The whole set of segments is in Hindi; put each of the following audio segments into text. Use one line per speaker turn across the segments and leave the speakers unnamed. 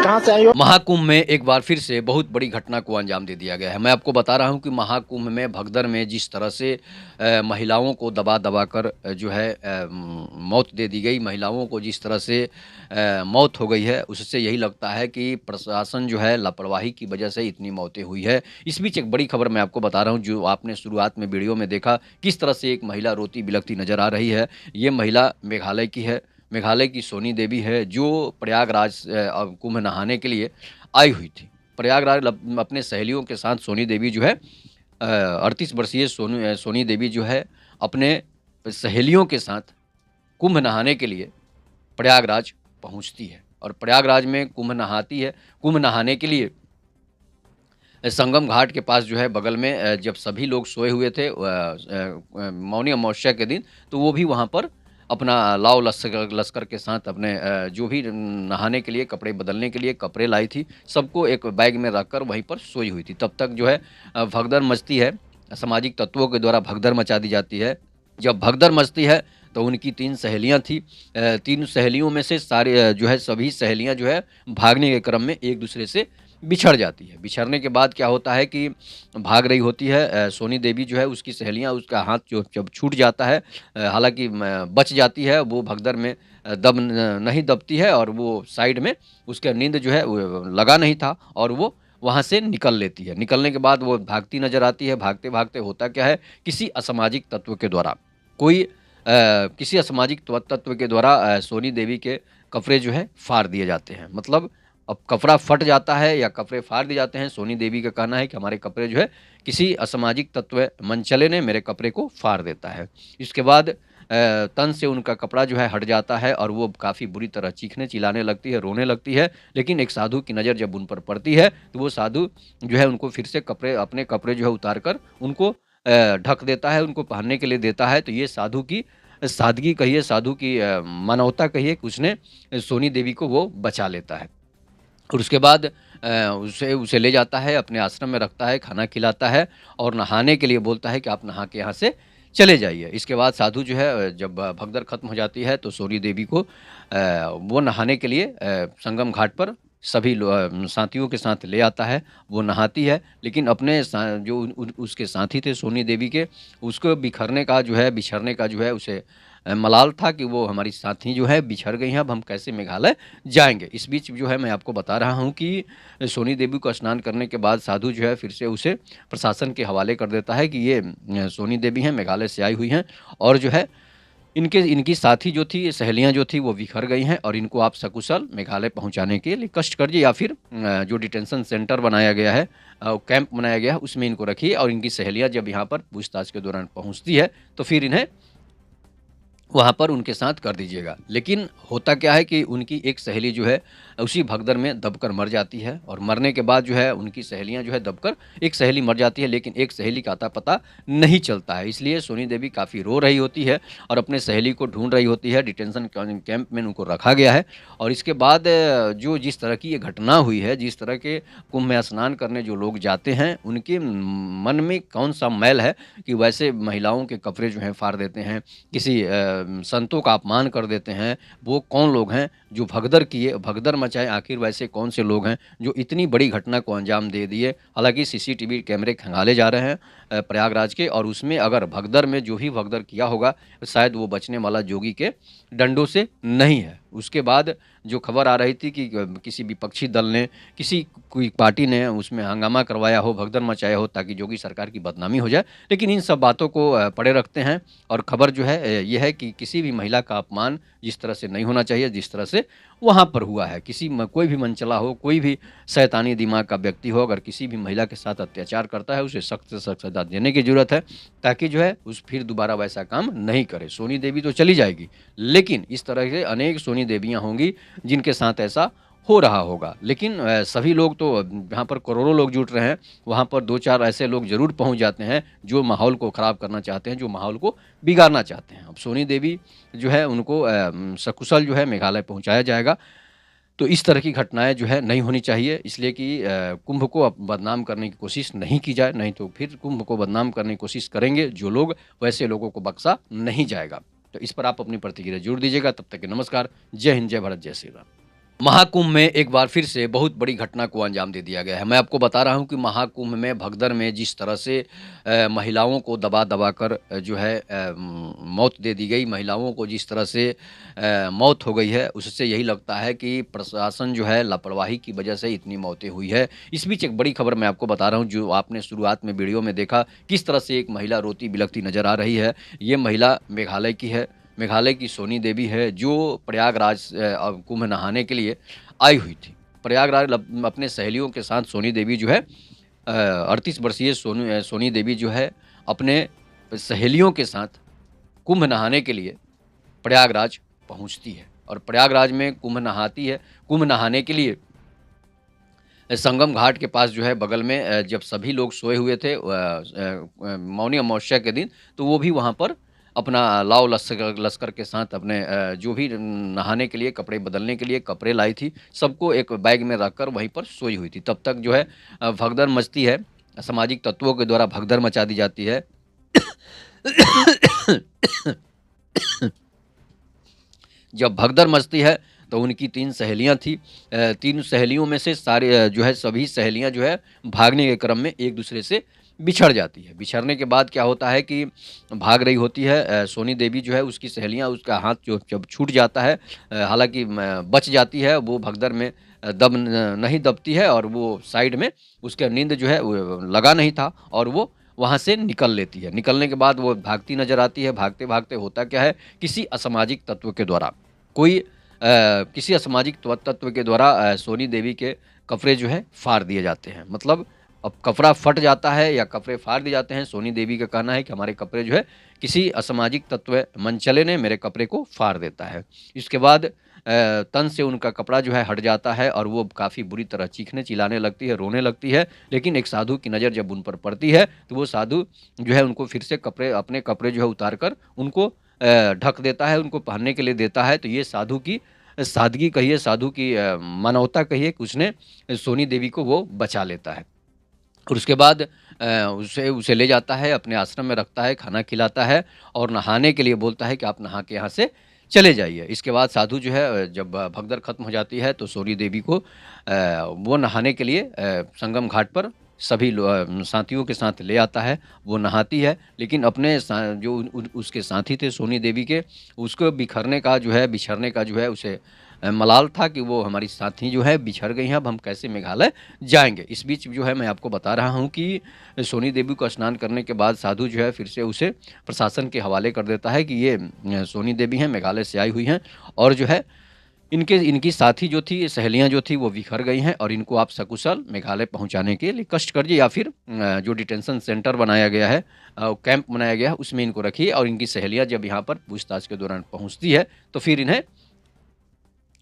कहाँ से आई हो?
महाकुंभ में एक बार फिर से बहुत बड़ी घटना को अंजाम दे दिया गया है। मैं आपको बता रहा हूं कि महाकुंभ में भगदड़ में जिस तरह से महिलाओं को दबा दबा कर जो है मौत दे दी गई, महिलाओं को जिस तरह से मौत हो गई है, उससे यही लगता है कि प्रशासन जो है लापरवाही की वजह से इतनी मौतें हुई है। इस बीच एक बड़ी खबर मैं आपको बता रहा हूँ, जो आपने शुरुआत में वीडियो में देखा किस तरह से एक महिला रोती बिलखती नजर आ रही है। ये महिला मेघालय की है, मेघालय की सोनी देवी है, जो प्रयागराज कुंभ नहाने के लिए आई हुई थी। प्रयागराज अपने सहेलियों के साथ सोनी देवी जो है 38 वर्षीय सोनी देवी जो है अपने सहेलियों के साथ कुंभ नहाने के लिए प्रयागराज पहुंचती है और प्रयागराज में कुंभ नहाती है। कुंभ नहाने के लिए संगम घाट के पास जो है बगल में जब सभी लोग सोए हुए थे मौनी अमावस्या के दिन, तो वो भी वहाँ पर अपना लाव लश्कर के साथ अपने जो भी नहाने के लिए कपड़े बदलने के लिए कपड़े लाई थी, सबको एक बैग में रखकर वहीं पर सोई हुई थी। तब तक जो है भगदड़ मचती है, सामाजिक तत्वों के द्वारा भगदड़ मचा दी जाती है। जब भगदड़ मचती है तो उनकी 3 सहेलियाँ थी, 3 सहेलियों में से सारे जो है सभी सहेलियाँ जो है भागने के क्रम में एक दूसरे से बिछड़ जाती है। बिछड़ने के बाद क्या होता है कि भाग रही होती है सोनी देवी जो है, उसकी सहेलियाँ, उसका हाथ जो जब छूट जाता है, हालांकि बच जाती है, वो भगदड़ में नहीं दबती है और वो साइड में उसका नींद जो है वो लगा नहीं था और वो वहाँ से निकल लेती है। निकलने के बाद वो भागती नजर आती है। भागते भागते होता क्या है, किसी असामाजिक तत्व के द्वारा किसी असामाजिक तत्व के द्वारा सोनी देवी के कपड़े जो है फाड़ दिए जाते हैं। मतलब अब कपड़ा फट जाता है या कपड़े फाड़ दिए जाते हैं। सोनी देवी का कहना है कि हमारे कपड़े जो है किसी असामाजिक तत्व मनचले ने मेरे कपड़े को फाड़ देता है। इसके बाद तन से उनका कपड़ा जो है हट जाता है और वो काफ़ी बुरी तरह चीखने चिल्लाने लगती है, रोने लगती है। लेकिन एक साधु की नज़र जब उन पर पड़ती है तो वो साधु जो है उनको फिर से अपने कपड़े जो है उतार कर उनको ढक देता है, उनको पहनने के लिए देता है। तो ये साधु की सादगी कहिए, साधु की मानवता कहिए कि उसने सोनी देवी को वो बचा लेता है। और उसके बाद उसे उसे ले जाता है, अपने आश्रम में रखता है, खाना खिलाता है और नहाने के लिए बोलता है कि आप नहा के यहाँ से चले जाइए। इसके बाद साधु जो है जब भगदड़ खत्म हो जाती है तो सोनी देवी को वो नहाने के लिए संगम घाट पर सभी साथियों के साथ ले आता है। वो नहाती है, लेकिन अपने जो उसके साथी थे सोनी देवी के, उसको बिछड़ने का जो है उसे मलाल था कि वो हमारी साथी जो है बिछड़ गई हैं, अब हम कैसे मेघालय जाएंगे। इस बीच जो है मैं आपको बता रहा हूँ कि सोनी देवी को स्नान करने के बाद साधु जो है फिर से उसे प्रशासन के हवाले कर देता है कि ये सोनी देवी हैं, मेघालय से आई हुई हैं और जो है इनकी साथी जो थी, सहेलियां जो थी वो बिखर गई हैं और इनको आप सकुशल मेघालय पहुंचाने के लिए कष्ट करिए या फिर जो डिटेंशन सेंटर बनाया गया है, कैंप बनाया गया है, उसमें इनको रखिए। और इनकी सहेलियां जब यहाँ पर पूछताछ के दौरान पहुँचती है तो फिर इन्हें वहाँ पर उनके साथ कर दीजिएगा। लेकिन होता क्या है कि उनकी एक सहेली जो है उसी भगदड़ में दबकर मर जाती है और मरने के बाद जो है उनकी सहेलियाँ जो है दबकर, एक सहेली मर जाती है लेकिन एक सहेली का अता पता नहीं चलता है। इसलिए सोनी देवी काफ़ी रो रही होती है और अपने सहेली को ढूंढ रही होती है। डिटेंशन कैंप में उनको रखा गया है और इसके बाद जो जिस तरह की ये घटना हुई है, जिस तरह के कुंभ में स्नान करने जो लोग जाते हैं, उनके मन में कौन सा मैल है कि वैसे महिलाओं के कपड़े जो हैं फाड़ देते हैं, किसी संतों का अपमान कर देते हैं। वो कौन लोग हैं जो भगदड़ मचाए? आखिर वैसे कौन से लोग हैं जो इतनी बड़ी घटना को अंजाम दे दिए? हालांकि सीसीटीवी कैमरे खंगाले जा रहे हैं प्रयागराज के, और उसमें अगर भगदड़ में जो भी भगदड़ किया होगा शायद वो बचने वाला जोगी के डंडों से नहीं है। उसके बाद जो खबर आ रही थी कि किसी विपक्षी दल ने, कोई पार्टी ने उसमें हंगामा करवाया हो, भगदड़ मचाया हो ताकि जोगी सरकार की बदनामी हो जाए। लेकिन इन सब बातों को पड़े रखते हैं और खबर जो है ये है कि किसी भी महिला का अपमान जिस तरह से नहीं होना चाहिए, जिस तरह से वहाँ पर हुआ है। कोई भी मनचला हो, कोई भी शैतानी दिमाग का व्यक्ति हो, अगर किसी भी महिला के साथ अत्याचार करता है उसे सख्त से सख्त सजा देने की जरूरत है ताकि जो है फिर दोबारा वैसा काम नहीं करे। सोनी देवी तो चली जाएगी, लेकिन इस तरह से अनेक सोनी देवियाँ होंगी जिनके साथ ऐसा हो रहा होगा। लेकिन सभी लोग तो, जहाँ पर करोड़ों लोग जुट रहे हैं वहाँ पर 2-4 ऐसे लोग जरूर पहुँच जाते हैं जो माहौल को ख़राब करना चाहते हैं, जो माहौल को बिगाड़ना चाहते हैं। अब सोनी देवी जो है उनको सकुशल जो है मेघालय पहुँचाया जाएगा। तो इस तरह की घटनाएँ जो है नहीं होनी चाहिए, इसलिए कि कुंभ को अब बदनाम करने की कोशिश नहीं की जाए, नहीं तो फिर कुंभ को बदनाम करने की कोशिश करेंगे जो लोग, वैसे लोगों को बख्शा नहीं जाएगा। तो इस पर आप अपनी प्रतिक्रिया ज़रूर दीजिएगा। तब तक के नमस्कार। जय हिंद, जय भारत, जय श्री राम। महाकुंभ में एक बार फिर से बहुत बड़ी घटना को अंजाम दे दिया गया है। मैं आपको बता रहा हूँ कि महाकुंभ में भगदड़ में जिस तरह से महिलाओं को दबा-दबा कर जो है मौत दे दी गई, महिलाओं को जिस तरह से मौत हो गई है, उससे यही लगता है कि प्रशासन जो है लापरवाही की वजह से इतनी मौतें हुई है। इस बीच एक बड़ी खबर मैं आपको बता रहा हूँ, जो आपने शुरुआत में वीडियो में देखा, किस तरह से एक महिला रोती-बिलखती नज़र आ रही है। ये महिला मेघालय की है। मेघालय की सोनी देवी है, जो प्रयागराज कुंभ नहाने के लिए आई हुई थी। प्रयागराज अपने सहेलियों के साथ सोनी देवी जो है 38 वर्षीय सोनी देवी जो है अपने सहेलियों के साथ कुंभ नहाने के लिए प्रयागराज पहुंचती है और प्रयागराज में कुंभ नहाती है। कुंभ नहाने के लिए संगम घाट के पास जो है बगल में जब सभी लोग सोए हुए थे मौनी अमावस्या के दिन, तो वो भी वहाँ पर अपना लाव लश्कर के साथ अपने जो भी नहाने के लिए, कपड़े बदलने के लिए कपड़े लाई थी, सबको एक बैग में रखकर वहीं पर सोई हुई थी। तब तक जो है भगदड़ मचती है, असामाजिक तत्वों के द्वारा भगदड़ मचा दी जाती है। जब भगदड़ मचती है तो उनकी 3 सहेलियाँ थी। 3 सहेलियों में से सारे जो है सभी सहेलियाँ जो है भागने के क्रम में एक-दूसरे से बिछड़ जाती है। बिछड़ने के बाद क्या होता है कि भाग रही होती है सोनी देवी जो है उसकी सहेलियाँ उसका हाथ जो जब छूट जाता है हालाँकि बच जाती है वो भगदड़ में दब न नहीं दबती है और वो साइड में उसका नींद जो है वो लगा नहीं था और वो वहाँ से निकल लेती है। निकलने के बाद वो भागती नज़र आती है। भागते-भागते होता क्या है, किसी असामाजिक तत्व के द्वारा कोई किसी असामाजिक तत्व के द्वारा सोनी देवी के कपड़े जो है फाड़ दिए जाते हैं। मतलब अब कपड़ा फट जाता है या कपड़े फाड़ दिए जाते हैं। सोनी देवी का कहना है कि हमारे कपड़े जो है किसी असामाजिक तत्व मनचले ने मेरे कपड़े को फाड़ देता है। इसके बाद तन से उनका कपड़ा जो है हट जाता है और वो काफ़ी बुरी तरह चीखने चिल्लाने लगती है, रोने लगती है। लेकिन एक साधु की नज़र जब उन पर पड़ती है तो वो साधु जो है उनको फिर से अपने कपड़े जो है उतार कर उनको ढक देता है, उनको पहनने के लिए देता है। तो ये साधु की सादगी कहिए, साधु की मानवता कहिए कि उसने सोनी देवी को वो बचा लेता है। और उसके बाद उसे उसे ले जाता है, अपने आश्रम में रखता है, खाना खिलाता है और नहाने के लिए बोलता है कि आप नहा के यहाँ से चले जाइए। इसके बाद साधु जो है जब भगदड़ खत्म हो जाती है तो सोनी देवी को वो नहाने के लिए संगम घाट पर सभी साथियों के साथ ले आता है। वो नहाती है लेकिन अपने जो उसके साथी थे सोनी देवी के, उसको बिछड़ने का जो है उसे मलाल था कि वो हमारी साथी जो है बिछड़ गई हैं, अब हम कैसे मेघालय जाएँगे। इस बीच जो है मैं आपको बता रहा हूँ कि सोनी देवी को स्नान करने के बाद साधु जो है फिर से उसे प्रशासन के हवाले कर देता है कि ये सोनी देवी हैं, मेघालय से आई हुई हैं और जो है इनकी साथी जो थी, सहेलियाँ जो थी वो बिखर गई हैं और इनको आप सकुशल मेघालय पहुँचाने के लिए कष्ट करिए या फिर जो डिटेंशन सेंटर बनाया गया है कैंप बनाया गया है उसमें इनको रखिए और इनकी सहेलियाँ जब यहाँ पर पूछताछ के दौरान पहुँचती है तो फिर इन्हें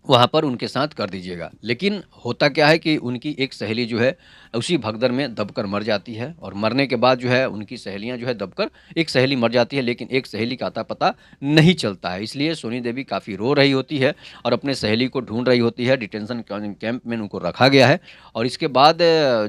वहाँ पर उनके साथ कर दीजिएगा। लेकिन होता क्या है कि उनकी एक सहेली जो है उसी भगदड़ में दबकर मर जाती है और मरने के बाद जो है उनकी सहेलियाँ जो है दबकर एक सहेली मर जाती है लेकिन एक सहेली का अता-पता नहीं चलता है। इसलिए सोनी देवी काफ़ी रो रही होती है और अपने सहेली को ढूँढ रही होती है। डिटेंशन कैंप में उनको रखा गया है और इसके बाद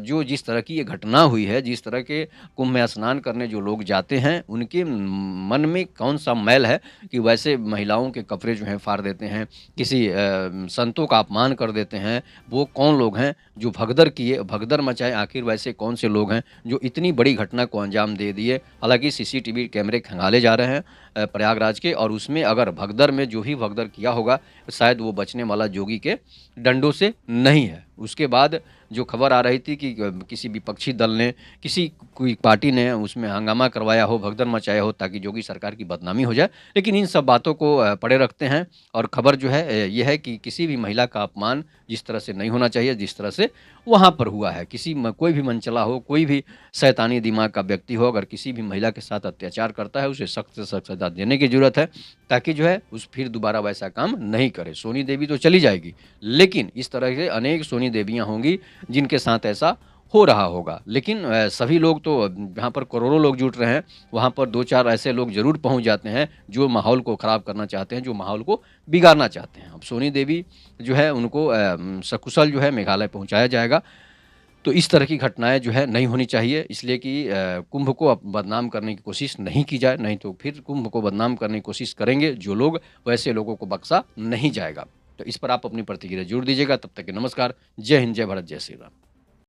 जो जिस तरह की ये घटना हुई है, जिस तरह के कुंभ में स्नान करने जो लोग जाते हैं, उनके मन में कौन-सा मैल है कि वैसे महिलाओं के कपड़े जो हैं फाड़ देते हैं, किसी संतों का अपमान कर देते हैं। वो कौन लोग हैं जो भगदड़ मचाए, आखिर वैसे कौन से लोग हैं जो इतनी बड़ी घटना को अंजाम दे दिए। हालाँकि सीसीटीवी कैमरे खंगाले जा रहे हैं प्रयागराज के और उसमें अगर भगदड़ में जो भी भगदड़ किया होगा शायद वो बचने वाला जोगी के डंडों से नहीं है। उसके बाद जो खबर आ रही थी कि किसी विपक्षी दल ने, कोई पार्टी ने उसमें हंगामा करवाया हो, भगदड़ मचाया हो ताकि जोगी सरकार की बदनामी हो जाए। लेकिन इन सब बातों को पड़े रखते हैं और खबर जो है ये है कि किसी भी महिला का अपमान जिस तरह से नहीं होना चाहिए, जिस तरह से वहाँ पर हुआ है। कोई भी मनचला हो, कोई भी शैतानी दिमाग का व्यक्ति हो, अगर किसी भी महिला के साथ अत्याचार करता है, उसे सख्त से सख्त सज़ा देने की ज़रूरत है ताकि जो है फिर दोबारा वैसा काम नहीं करे। सोनी देवी तो चली जाएगी, लेकिन इस तरह के अनेक सोनी देवियाँ होंगी जिनके साथ ऐसा हो रहा होगा। लेकिन सभी लोग तो जहाँ पर करोड़ों लोग जुट रहे हैं, वहाँ पर 2-4 ऐसे लोग ज़रूर पहुँच जाते हैं, जो माहौल को ख़राब करना चाहते हैं, जो माहौल को बिगाड़ना चाहते हैं। अब सोनी देवी जो है उनको सकुशल जो है मेघालय पहुँचाया जाएगा। तो इस तरह की घटनाएँ जो है नहीं होनी चाहिए, इसलिए कि कुंभ को अब बदनाम करने की कोशिश नहीं की जाए, नहीं तो फिर कुंभ को बदनाम करने की कोशिश करेंगे जो लोग, वैसे लोगों को बख्शा नहीं जाएगा। तो इस पर आप अपनी प्रतिक्रिया ज़रूर दीजिएगा। तब तक के नमस्कार। जय हिंद, जय भारत, जय श्री राम।